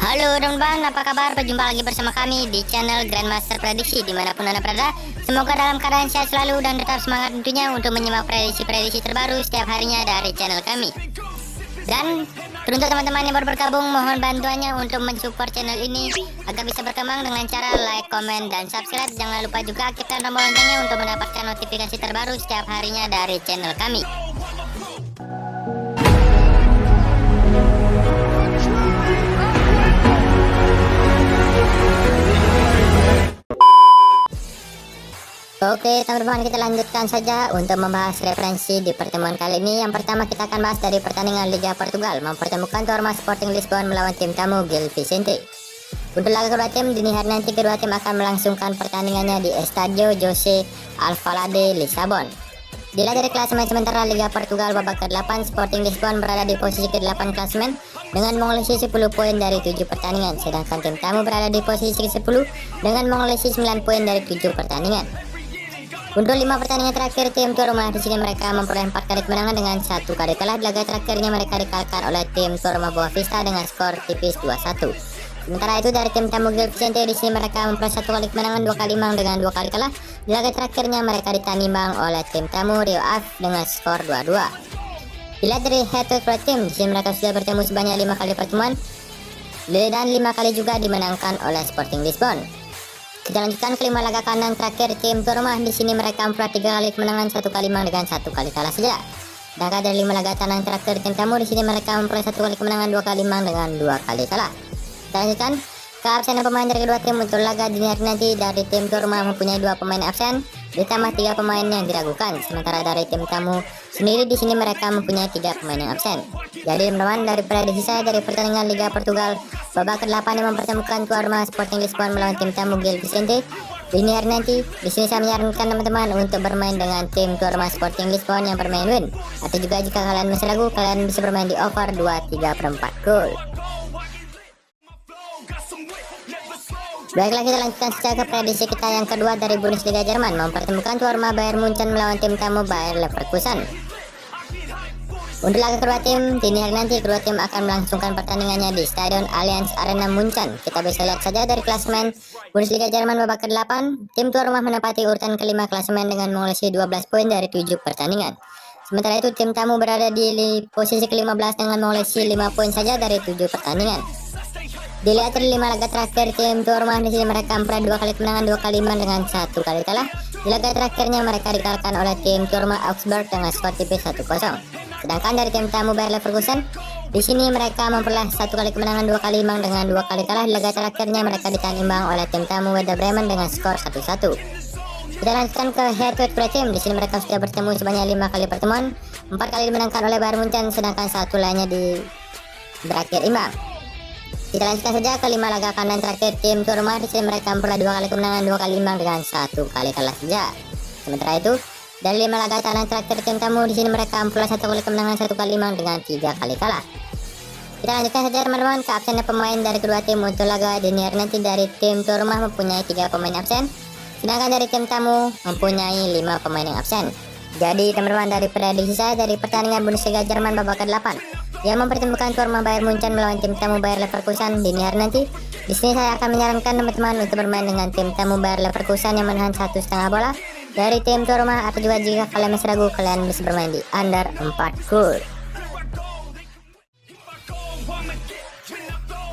Halo teman-teman, apa kabar? Berjumpa lagi bersama kami di channel Grandmaster Prediksi dimanapun Anda berada. Semoga dalam keadaan sehat selalu dan tetap semangat tentunya untuk menyimak prediksi-prediksi terbaru setiap harinya dari channel kami. Dan untuk teman-teman yang baru bergabung, mohon bantuannya untuk mensupport channel ini agar bisa berkembang dengan cara like, komen, dan subscribe. Jangan lupa juga aktifkan tombol loncengnya untuk mendapatkan notifikasi terbaru setiap harinya dari channel kami. Oke teman-teman, kita lanjutkan saja untuk membahas referensi di pertemuan kali ini. Yang pertama kita akan bahas dari pertandingan Liga Portugal mempertemukan tuan rumah Sporting Lisbon melawan tim tamu Gil Vicente. Untuk laga kedua tim, dini hari nanti kedua tim akan melangsungkan pertandingannya di Estadio José Alvalade, Lisabon. Dilihat dari klasemen sementara Liga Portugal babak ke-8, Sporting Lisbon berada di posisi ke-8 klasemen dengan mengoleksi 10 poin dari 7 pertandingan, sedangkan tim tamu berada di posisi ke-10 dengan mengoleksi 9 poin dari 7 pertandingan. Untuk 5 pertandingan terakhir tim tuan rumah di sini mereka memperoleh 4 kali kemenangan dengan 1 kali kalah. Di laga terakhirnya mereka dikalahkan oleh tim tuan rumah Boavista dengan skor tipis 2-1. Sementara itu dari tim tamu Gil Vicente di sini mereka memperoleh 1 kali kemenangan, 2 kali imbang dengan 2 kali kalah. Di laga terakhirnya mereka ditanimbang oleh tim tamu Rio Ave dengan skor 2-2. Dilihat dari head-to-head kedua tim, di sini mereka sudah bertemu sebanyak 5 kali pertemuan dan 5 kali juga dimenangkan oleh Sporting Lisbon. Kita lanjutkan ke 5 laga kandang terakhir tim tuan rumah. Di sini mereka memperoleh 3 kali kemenangan, 1 kali imbang dengan 1 kali kalah saja. Sedangkan dari 5 laga kandang terakhir tim tamu di sini mereka memperoleh 1 kali kemenangan, 2 kali imbang dengan 2 kali kalah. Kita lanjutkan ke absen pemain dari kedua tim. Untuk laga dini hari nanti dari tim tuan rumah mempunyai 2 pemain absen ditambah 3 pemain yang diragukan. Sementara dari tim tamu sendiri di sini mereka mempunyai 3 pemain yang absen. Jadi teman-teman, dari prediksi saya dari pertandingan Liga Portugal babak ke-8 yang mempertemukan tuan rumah Sporting Lisbon melawan tim tamu Gil Vicente dini hari nanti, di sini saya menyarankan teman-teman untuk bermain dengan tim tuan rumah Sporting Lisbon yang bermain win, atau juga jika kalian masih ragu, kalian bisa bermain di over 2/3/4 gol. Baiklah, kita lanjutkan saja ke prediksi kita yang kedua dari Bundesliga Jerman mempertemukan tuan rumah Bayern Munchen melawan tim tamu Bayer Leverkusen. Untuk laga kedua tim, dini hari nanti kedua tim akan melangsungkan pertandingannya di Stadion Allianz Arena Munchen. Kita bisa lihat saja dari klasemen Bundesliga Jerman babak ke-8, tim tuan rumah menempati urutan ke-5 klasemen dengan mengoleksi 12 poin dari 7 pertandingan. Sementara itu tim tamu berada di posisi ke-15 dengan mengoleksi 5 poin saja dari 7 pertandingan. Dilihat dari 5 laga terakhir tim tuan rumah di sini mereka memperoleh 2 kali kemenangan, 2 kali imbang dengan 1 kali kalah. Di laga terakhirnya mereka dikalahkan oleh tim tuan rumah Augsburg dengan skor tipis 1-0. Sedangkan dari tim tamu Bayer Leverkusen di sini mereka memperoleh 1 kali kemenangan, 2 kali imbang dengan 2 kali kalah. Di laga terakhirnya mereka ditahan imbang oleh tim tamu Werder Bremen dengan skor 1-1. Kita lanjutkan ke head-to-head kedua tim. Di sini mereka sudah bertemu sebanyak 5 kali pertemuan, 4 kali dimenangkan oleh Bayern Munchen sedangkan 1 lainnya berakhir imbang. Kita lanjutkan saja ke 5 laga kandang terakhir tim tuan rumah. Di sini mereka memperoleh 2 kali kemenangan, 2 kali imbang dengan 1 kali kalah saja. Sementara itu dari 5 laga kandang terakhir tim tamu di sini mereka memperoleh 1 kali kemenangan, 1 kali imbang dengan 3 kali kalah. Kita lanjutkan saja teman-teman ke absennya pemain dari kedua tim. Untuk laga dini hari nanti dari tim tuan rumah mempunyai 3 pemain absen, sedangkan dari tim tamu mempunyai 5 pemain yang absen. Jadi teman-teman, dari prediksi saya dari pertandingan Bundesliga Jerman babak ke-8 yang mempertemukan tuan rumah Bayern Munchen melawan tim tamu Bayer Leverkusen dini hari nanti, di sini saya akan menyarankan teman-teman untuk bermain dengan tim tamu Bayer Leverkusen yang menahan 1,5 bola dari tim tuan rumah, atau juga jika kalian masih ragu kalian bisa bermain di under 4 gol.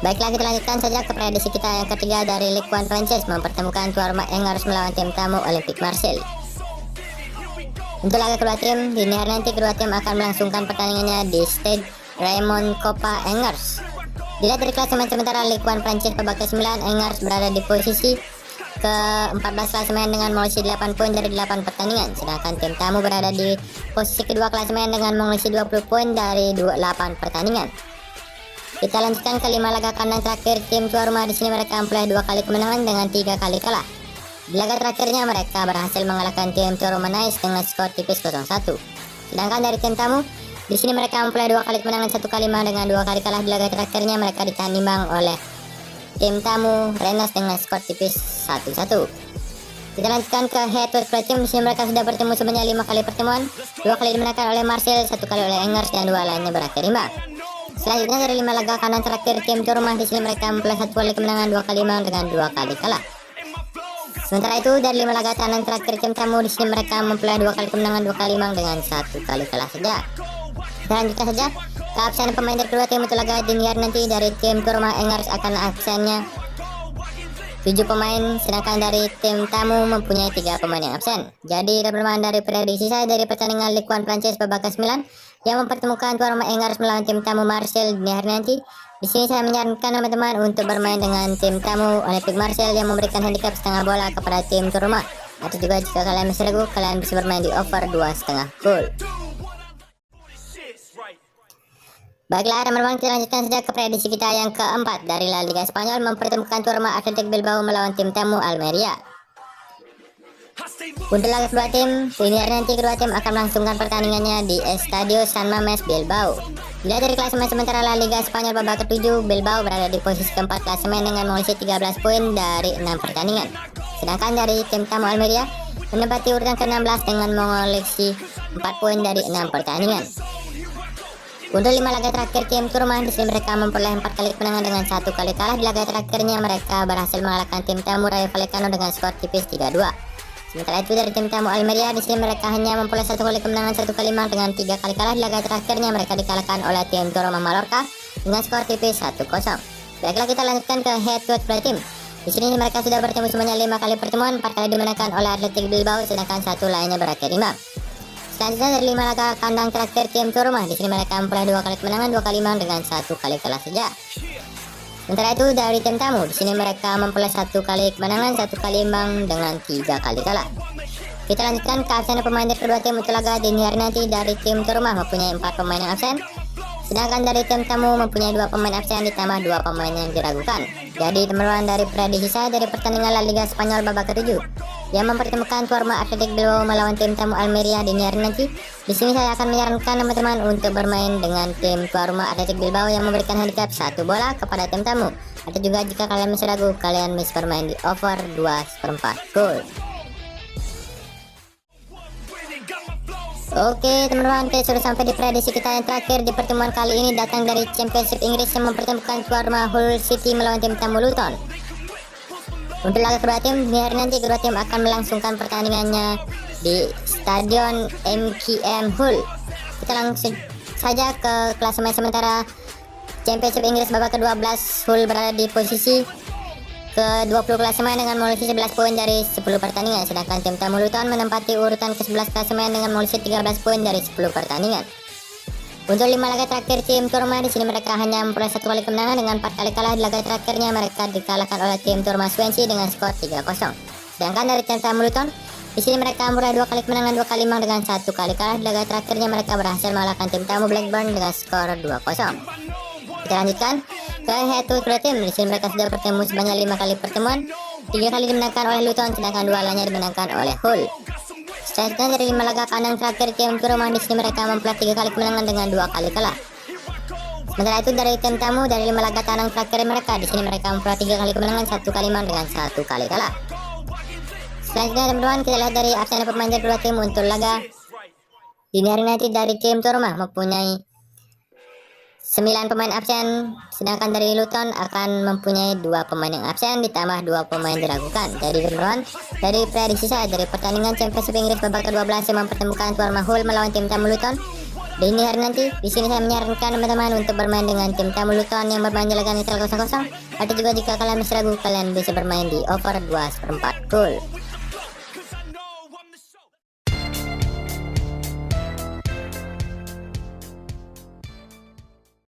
Baiklah, kita lanjutkan saja ke prediksi kita yang ketiga dari Ligue 1 Prancis mempertemukan tuan rumah Angers melawan tim tamu Olympique Marseille. Untuk laga kedua tim, dini hari nanti kedua tim akan melangsungkan pertandingannya di Stade Raymond Kopa Angers. Dilihat dari klasemen sementara Ligue 1 Prancis babak ke-9, Angers berada di posisi ke-14 klasemen dengan mengoleksi 8 poin dari 8 pertandingan, sedangkan tim tamu berada di posisi kedua klasemen dengan mengoleksi 20 poin dari 8 pertandingan. Kita lanjutkan ke 5 laga kandang terakhir tim tuan rumah. Di sini mereka memperoleh 2 kali kemenangan dengan 3 kali kalah. Di laga terakhirnya mereka berhasil mengalahkan tim tuan rumah Nice dengan skor tipis 0-1. Sedangkan dari tim tamu di sini mereka memperoleh 2 kali kemenangan, 1 kali imbang dengan 2 kali kalah. Di laga terakhirnya mereka ditahan imbang oleh tim tamu Rennes dengan skor tipis 1-1. Kita lanjutkan ke head-to-head kedua tim. Di sini mereka sudah bertemu sebanyak 5 kali pertemuan, 2 kali dimenangkan oleh Marseille, 1 kali oleh Angers dan 2 lainnya berakhir imbang. Selanjutnya dari 5 laga kanan terakhir tim tuan rumah, di sini mereka memperoleh 1 kali kemenangan, 2 kali imbang dengan 2 kali kalah. Sementara itu dari 5 laga kanan terakhir tim tamu, di sini mereka memperoleh 2 kali kemenangan, 2 kali imbang dengan 1 kali kalah saja. Kita lanjutkan saja ke absen pemain dari kedua tim untuk laga dini hari nanti. Dari tim tuan rumah Engars akan absennya 7 pemain, sedangkan dari tim tamu mempunyai 3 pemain yang absen. Jadi ramalan dari prediksi saya dari pertandingan Ligue 1 Prancis babak ke-9 yang mempertemukan tuan rumah Engars melawan tim tamu Marseille dini hari nanti. Di sini saya menyarankan teman-teman untuk bermain dengan tim tamu Olympique Marseille yang memberikan handicap setengah bola kepada tim tuan rumah. Atau juga jika kalian masih ragu, kalian bisa bermain di over 2,5 gol. Baiklah teman-teman, kita lanjutkan saja ke prediksi kita yang keempat. Dari La Liga Spanyol mempertemukan tuan rumah Athletic Bilbao melawan tim tamu Almeria. Untuk laga kedua tim, ini hari nanti kedua tim akan melangsungkan pertandingannya di Estadio San Mamés Bilbao. Dilihat dari klasemen sementara La Liga Spanyol babak ke-7, Bilbao berada di posisi keempat klasemen dengan mengoleksi 13 poin dari 6 pertandingan. Sedangkan dari tim tamu Almeria menempati urutan ke-16 dengan mengoleksi 4 poin dari 6 pertandingan. Untuk 5 laga terakhir tim tuan rumah, di sini mereka memperoleh 4 kali kemenangan dengan 1 kali kalah. Di laga terakhirnya mereka berhasil mengalahkan tim tamu Rayo Vallecano dengan skor tipis 3-2. Sementara itu dari tim tamu Almeria, di sini mereka hanya memperoleh 1 kali kemenangan, 1 kali imbang dengan 3 kali kalah. Di laga terakhirnya mereka dikalahkan oleh tim tuan rumah Mallorca dengan skor tipis 1-0. Baiklah, kita lanjutkan ke head to head kedua tim. Di sini mereka sudah bertemu sebanyak 5 kali pertemuan, 4 kali dimenangkan oleh Athletic Bilbao, sedangkan 1 lainnya berakhir imbang. Selanjutnya dari 5 laga kandang terakhir tim tuan rumah, di sini mereka memperoleh 2 kali kemenangan, 2 kali imbang dengan 1 kali kalah saja. Sementara itu dari tim tamu, di sini mereka memperoleh 1 kali kemenangan, 1 kali imbang dengan 3 kali kalah. Kita lanjutkan ke absen pemain dari kedua tim untuk laga dini hari nanti. Dari tim tuan rumah mempunyai 4 pemain yang absen, sedangkan dari tim tamu mempunyai 2 pemain absen ditambah 2 pemain yang diragukan. Jadi teman-teman, dari prediksi saya dari pertandingan La Liga Spanyol babak ke-7 yang mempertemukan tuan rumah Athletic Bilbao melawan tim tamu Almeria dini hari nanti. Di sini saya akan menyarankan teman-teman untuk bermain dengan tim tuan rumah Athletic Bilbao yang memberikan handicap 1 bola kepada tim tamu. Atau juga jika kalian masih ragu, kalian bisa bermain di over 2/4 gol. Oke teman-teman, kita sudah sampai di prediksi kita yang terakhir di pertemuan kali ini, datang dari Championship Inggris yang mempertemukan tuan rumah Hull City melawan tim tamu Luton. Untuk laga kedua tim, di hari nanti kedua tim akan melangsungkan pertandingannya di Stadion MKM Hull. Kita langsung saja ke klasemen sementara Championship Inggris babak ke-12. Hull berada di posisi ke-20 klasemen dengan mengoleksi 11 poin dari 10 pertandingan, sedangkan tim tamu Luton menempati urutan ke-11 klasemen dengan mengoleksi 13 poin dari 10 pertandingan. Untuk 5 laga terakhir tim tuan rumah, di sini mereka hanya memperoleh 1 kali kemenangan dengan 4 kali kalah. Di laga terakhirnya mereka dikalahkan oleh tim tuan rumah Swansea dengan skor 3-0. Sedangkan dari tim tamu Luton, di sini mereka memperoleh 2 kali kemenangan, 2 kali imbang dengan 1 kali kalah. Di laga terakhirnya mereka berhasil mengalahkan tim tamu Blackburn dengan skor 2-0. Kita lanjutkan ke head to head tim. Di sini mereka sudah bertemu sebanyak 5 kali pertemuan, 3 kali dimenangkan oleh Luton, sedangkan 2 lainnya dimenangkan oleh Hull. Selanjutnya dari 5 laga kandang terakhir tim tuan rumah, di sini mereka memperoleh 3 kali kemenangan dengan 2 kali kalah. Sementara itu dari tim tamu, dari 5 laga kandang terakhir mereka, di sini mereka memperoleh 3 kali kemenangan, 1 kali imbang dengan 1 kali kalah. Selanjutnya teman-teman, kita lihat dari absen pemain dari kedua tim untuk laga dini hari nanti. Dari tim tuan rumah mempunyai 9 pemain absen, sedangkan dari Luton akan mempunyai 2 pemain yang absen ditambah 2 pemain diragukan. Jadi teman-teman, dari prediksi saya dari pertandingan Championship Inggris babak ke-12 yang mempertemukan tuan rumah Hull melawan tim tamu Luton dini hari nanti, di sini saya menyarankan teman-teman untuk bermain dengan tim tamu Luton yang bermain di laga netral 0-0. Atau juga jika kalian masih ragu, kalian bisa bermain di over 2/4 gol.